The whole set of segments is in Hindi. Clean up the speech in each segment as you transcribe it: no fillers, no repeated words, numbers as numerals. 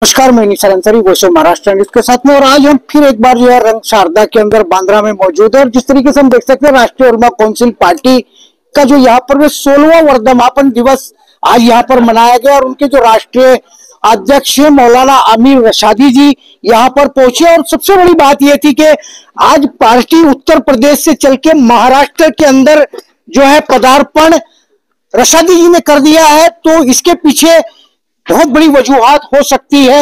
नमस्कार, मैं Nisha Ansari voice of Maharashtra news के साथ में। और आज हम फिर एक बार जो है रंग शारदा के अंदर बांद्रा में मौजूद है। और जिस तरीके से हम देख सकते हैं, राष्ट्रीय उलमा काउंसिल पार्टी का जो यहाँ पर 16वां वर्धापन दिवस आज यहाँ पर मनाया गया और उनके जो राष्ट्रीय अध्यक्ष मौलाना आमिर रशादी जी यहाँ पर पहुंचे। और सबसे बड़ी बात यह थी कि आज पार्टी उत्तर प्रदेश से चल के महाराष्ट्र के अंदर जो है पदार्पण रशादी जी ने कर दिया है। तो इसके पीछे बहुत बड़ी वजूहात हो सकती है।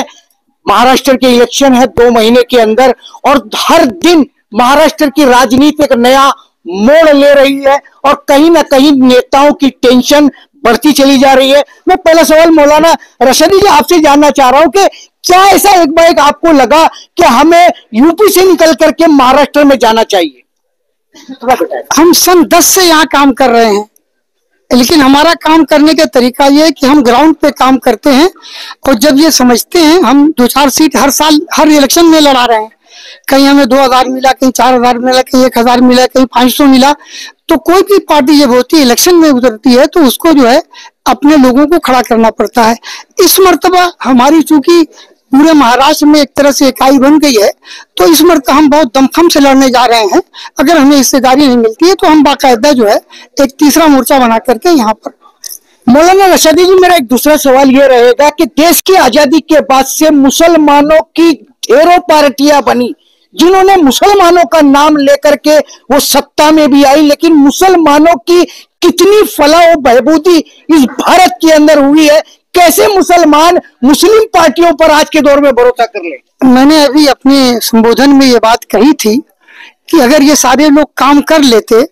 महाराष्ट्र के इलेक्शन है 2 महीने के अंदर और हर दिन महाराष्ट्र की राजनीति एक नया मोड़ ले रही है और कहीं ना कहीं नेताओं की टेंशन बढ़ती चली जा रही है। मैं पहला सवाल मौलाना रशादी जी आपसे जानना चाह रहा हूं कि क्या ऐसा एक बार एक आपको लगा कि हमें यूपी से निकल करके महाराष्ट्र में जाना चाहिए? हम सन 10 से यहाँ काम कर रहे हैं, लेकिन हमारा काम करने का तरीका ये है कि हम ग्राउंड पे काम करते हैं। और जब ये समझते हैं, हम 2-4 सीट हर साल हर इलेक्शन में लड़ा रहे हैं, कहीं हमें 2000 मिला, कहीं 4000 मिला, कहीं 1000 मिला, कहीं 500 मिला। तो कोई भी पार्टी जब होती है इलेक्शन में उतरती है तो उसको जो है अपने लोगों को खड़ा करना पड़ता है। इस मर्तबा हमारी चूंकि पूरे महाराष्ट्र में एक तरह से इकाई बन गई है, तो इस मर्तबा हम बहुत दमखम से लड़ने जा रहे हैं। अगर हमें हिस्सेदारी नहीं मिलती है तो हम बाकायदा जो है एक तीसरा मोर्चा बना करके यहाँ पर। मौलाना रशादी जी, मेरा एक दूसरा सवाल यह रहेगा कि देश की आजादी के बाद से मुसलमानों की ढेरों पार्टियां बनी, जिन्होंने मुसलमानों का नाम लेकर के वो सत्ता में भी आई, लेकिन मुसलमानों की कितनी फलाह बहबूदी इस भारत के अंदर हुई है। कैसे मुसलमान मुस्लिम पार्टियों पर आज के दौर में भरोसा कर ले? मैंने अभी अपने संबोधन में ये बात कही थी कि अगर ये सारे लोग काम कर लेते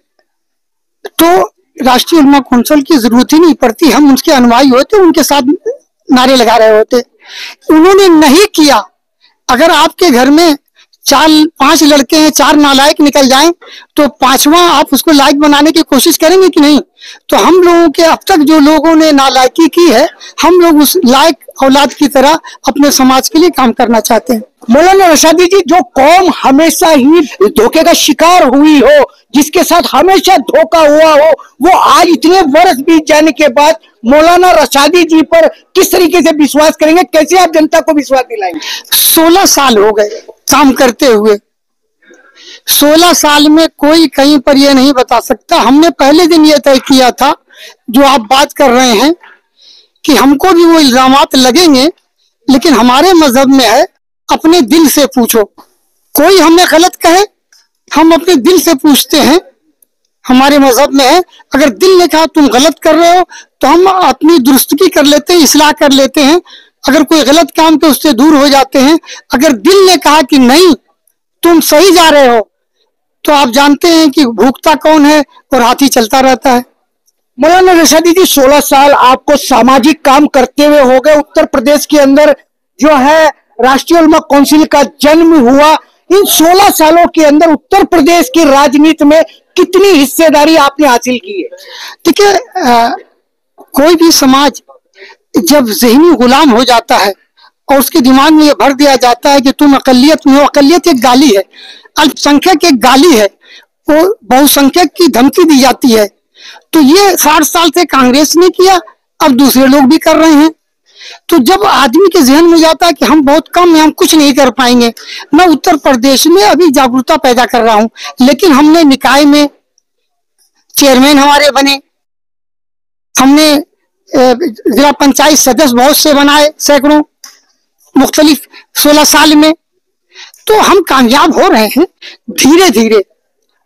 तो राष्ट्रीय उलमा काउंसिल की जरूरत ही नहीं पड़ती। हम उसके अनुयायी होते, उनके साथ नारे लगा रहे होते। उन्होंने नहीं किया। अगर आपके घर में 4-5 लड़के हैं, 4 नालायक निकल जाएं तो 5वां आप उसको लायक बनाने की कोशिश करेंगे कि नहीं? तो हम लोगों के अब तक जो लोगों ने नालायकी की है, हम लोग उस लायक औलाद की तरह अपने समाज के लिए काम करना चाहते हैं। मौलाना रशादी जी, जो कौम हमेशा ही धोखे का शिकार हुई हो, जिसके साथ हमेशा धोखा हुआ हो, वो आज इतने वर्ष बीत जाने के बाद मौलाना रशादी जी पर किस तरीके से विश्वास करेंगे? कैसे आप जनता को विश्वास दिलाएंगे? 16 साल हो गए काम करते हुए। 16 साल में कोई कहीं पर यह नहीं बता सकता। हमने पहले दिन यह तय किया था जो आप बात कर रहे हैं कि हमको भी वो इल्जामात लगेंगे, लेकिन हमारे मजहब में है अपने दिल से पूछो। कोई हमें गलत कहे, हम अपने दिल से पूछते हैं। हमारे मजहब में है अगर दिल ने कहा तुम गलत कर रहे हो तो हम अपनी दुरुस्तगी कर लेते हैं, इस्लाह कर लेते हैं। अगर कोई गलत काम तो उससे दूर हो जाते हैं। अगर दिल ने कहा कि नहीं तुम सही जा रहे हो, तो आप जानते हैं कि भूखता कौन है और हाथी चलता रहता है। मौलाना रशादी जी, 16 साल आपको सामाजिक काम करते हुए हो गए। उत्तर प्रदेश के अंदर जो है राष्ट्रीय उलमा काउंसिल का जन्म हुआ। इन 16 सालों के अंदर उत्तर प्रदेश की राजनीति में कितनी हिस्सेदारी आपने हासिल की है? देखिए, कोई भी समाज जब ज़हनी गुलाम हो जाता है और उसके दिमाग में ये भर दिया जाता है कि तुम अकलियत में हो। अकलियत एक गाली है, अल्पसंख्यक एक गाली है, वो बहुसंख्यक की धमकी दी जाती है। तो ये 60 साल से कांग्रेस ने किया, अब दूसरे लोग भी कर रहे हैं। तो जब आदमी के जहन में जाता है कि हम बहुत कम हैं, हम कुछ नहीं कर पाएंगे। मैं उत्तर प्रदेश में अभी जागरूकता पैदा कर रहा हूं, लेकिन हमने निकाय में चेयरमैन हमारे बने, हमने जिला पंचायत सदस्य बहुत से बनाए, सैकड़ों मुख्तलिफ 16 साल में। तो हम कामयाब हो रहे हैं धीरे धीरे,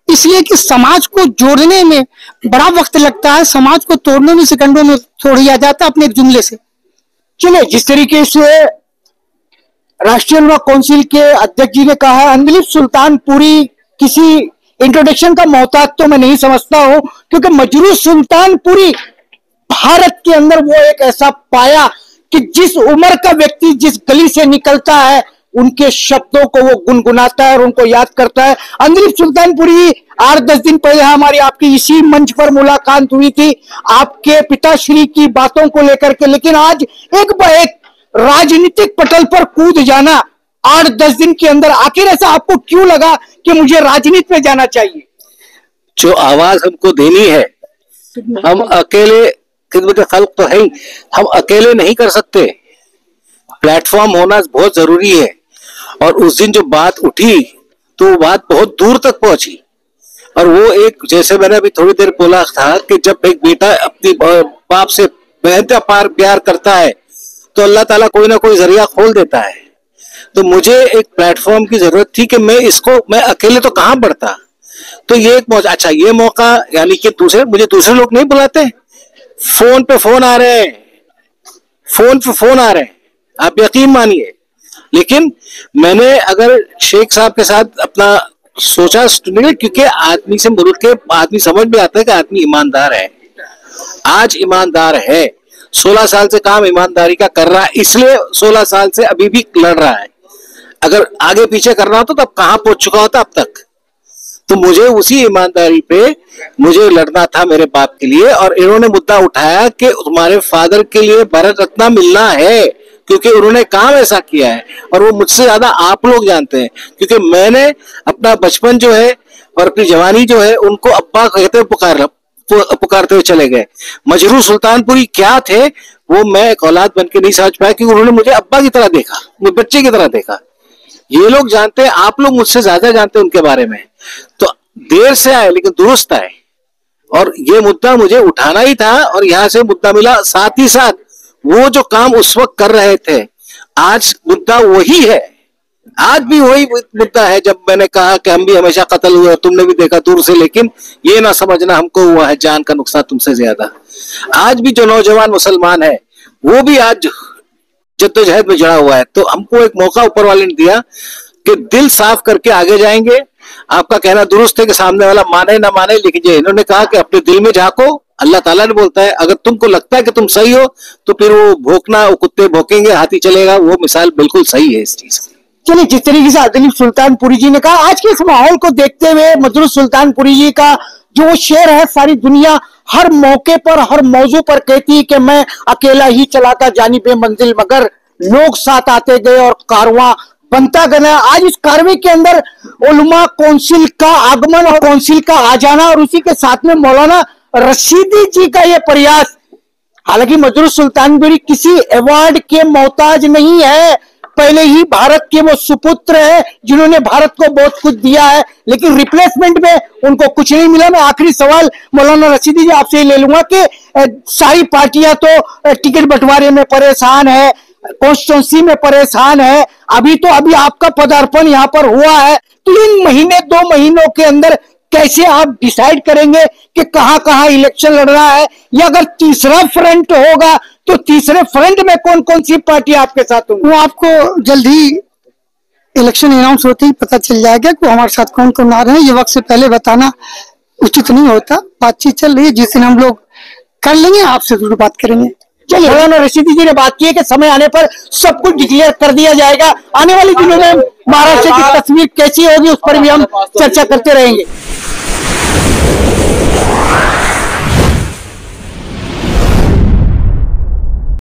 इसलिए कि समाज को जोड़ने में बड़ा वक्त लगता है, समाज को तोड़ने में सेकंडों में तोड़ दिया जाता है अपने एक जुमले से। चलिए, जिस तरीके से राष्ट्रीय उलमा काउंसिल के अध्यक्ष जी ने कहा है, अंदलीब सुल्तानपुरी किसी इंट्रोडक्शन का मोहताज तो मैं नहीं समझता हूं, क्योंकि मजरू सुल्तानपुरी भारत के अंदर वो एक ऐसा पाया कि जिस उम्र का व्यक्ति जिस गली से निकलता है उनके शब्दों को वो गुनगुनाता है और उनको याद करता है। अंदलीब सुल्तानपुरी 8-10 दिन पहले हमारी आपकी इसी मंच पर मुलाकात हुई थी आपके पिताश्री की बातों को लेकर के, लेकिन आज एक राजनीतिक पटल पर कूद जाना 8-10 दिन के अंदर, आखिर ऐसा आपको क्यों लगा कि मुझे राजनीति में जाना चाहिए? जो आवाज हमको देनी है, हम अकेले खिदमत खल्क तो है, हम अकेले नहीं कर सकते। प्लेटफॉर्म होना बहुत जरूरी है। और उस दिन जो बात उठी तो वो बात बहुत दूर तक पहुंची। और वो एक, जैसे मैंने अभी थोड़ी देर बोला था कि जब एक बेटा अपनी बाप से बेहद प्यार करता है तो अल्लाह ताला कोई ना कोई जरिया खोल देता है। तो मुझे एक प्लेटफॉर्म की जरूरत थी कि मैं अकेले तो कहां बढ़ता। तो ये एक मौका, अच्छा ये मौका, यानी कि मुझे दूसरे लोग नहीं बुलाते, फोन पे फोन आ रहे हैं, फोन पे फोन आ रहे हैं, आप यकीन मानिए। लेकिन मैंने अगर शेख साहब के साथ अपना सोचा, क्योंकि आदमी से मुल्क के आदमी समझ में आता है कि आदमी ईमानदार है, आज ईमानदार है, 16 साल से काम ईमानदारी का कर रहा है, इसलिए 16 साल से अभी भी लड़ रहा है। अगर आगे पीछे करना होता तो अब कहां पहुंच चुका होता अब तक। तो मुझे उसी ईमानदारी पे मुझे लड़ना था मेरे बाप के लिए। और इन्होंने मुद्दा उठाया कि तुम्हारे फादर के लिए भारत रत्न मिलना है, क्योंकि उन्होंने काम ऐसा किया है। और वो मुझसे ज्यादा आप लोग जानते हैं, क्योंकि मैंने अपना बचपन जो है और अपनी जवानी जो है उनको अब्बा कहते पुकारते हुए चले गए। मजरूर सुल्तानपुरी क्या थे वो मैं एक औलाद बन के नहीं समझ पाया, क्योंकि उन्होंने मुझे अब्बा की तरह देखा, मुझे बच्चे की तरह देखा। ये लोग जानते हैं, आप लोग मुझसे ज्यादा जानते हैं उनके बारे में। तो देर से आए लेकिन दुरुस्त आए, और ये मुद्दा मुझे उठाना ही था और यहां से मुद्दा मिला। साथ ही साथ वो जो काम उस वक्त कर रहे थे, आज मुद्दा वही है, आज भी वही मुद्दा है। जब मैंने कहा कि हम भी हमेशा कत्ल हुए, तुमने भी देखा दूर से, लेकिन ये ना समझना हमको हुआ है जान का नुकसान तुमसे ज्यादा। आज भी जो नौजवान मुसलमान है वो भी आज जद्दोजहद में जुड़ा हुआ है। तो हमको एक मौका ऊपर वाले ने दिया कि दिल साफ करके आगे जाएंगे। आपका कहना दुरुस्त है कि सामने वाला माने ना माने, लेकिन ये इन्होंने कहा कि अपने दिल में झांको। अल्लाह ताला ने बोलता है अगर तुमको लगता है कि तुम सही हो तो फिर वो भौंकना, वो कुत्ते भौंकेंगे, हाथी चलेगा, वो मिसाल बिल्कुल सही है इस चीज की। चलिए, जिस तरीके से अदनीफ सुल्तानपुरी जी ने कहा, आज के इस माहौल को देखते हुए मजरूर सुल्तानपुरी जी का जो शेर है, सारी दुनिया हर मौके पर हर मौजू पर कहती है कि मैं अकेला ही चला था जानिबे मंजिल, मगर लोग साथ आते गए और कारवां बनता गया। आज इस कारवे के अंदर उलमा कौंसिल का आगमन और कौंसिल का आ जाना, और उसी के साथ में मौलाना रशीदी जी का यह प्रयास। हालांकि मजरूर सुल्तानपुरी किसी अवार्ड के मोहताज नहीं है, पहले ही भारत के वो सुपुत्र है जिन्होंने भारत को बहुत कुछ दिया है, लेकिन रिप्लेसमेंट में उनको कुछ नहीं मिला। मैं आखिरी सवाल मौलाना रशीदी जी आपसे ले लूंगा कि सारी पार्टियां तो टिकट बंटवारे में परेशान है, कॉन्स्टिट्यूंसी में परेशान है, अभी आपका पदार्पण यहाँ पर हुआ है, तो इन महीने 2 महीनों के अंदर कैसे आप डिसाइड करेंगे कि कहां कहां इलेक्शन लड़ना है, या अगर तीसरा फ्रंट होगा तो तीसरे फ्रंट में कौन कौन सी पार्टी आपके साथ होंगी? वो आपको जल्द ही इलेक्शन अनाउंस होते ही पता चल जाएगा कि हमारे साथ कौन कौन आ रहे हैं। ये वक्त से पहले बताना उचित नहीं होता, बातचीत चल रही है, जिस दिन हम लोग कर लेंगे आपसे जरूर बात करेंगे। चलिए, मौलाना रशीदी जी ने बात की है कि समय आने पर सब कुछ डिक्लेयर कर दिया जाएगा। आने वाले दिनों में महाराष्ट्र की तस्वीर कैसी होगी उस पर भी हम चर्चा करते रहेंगे।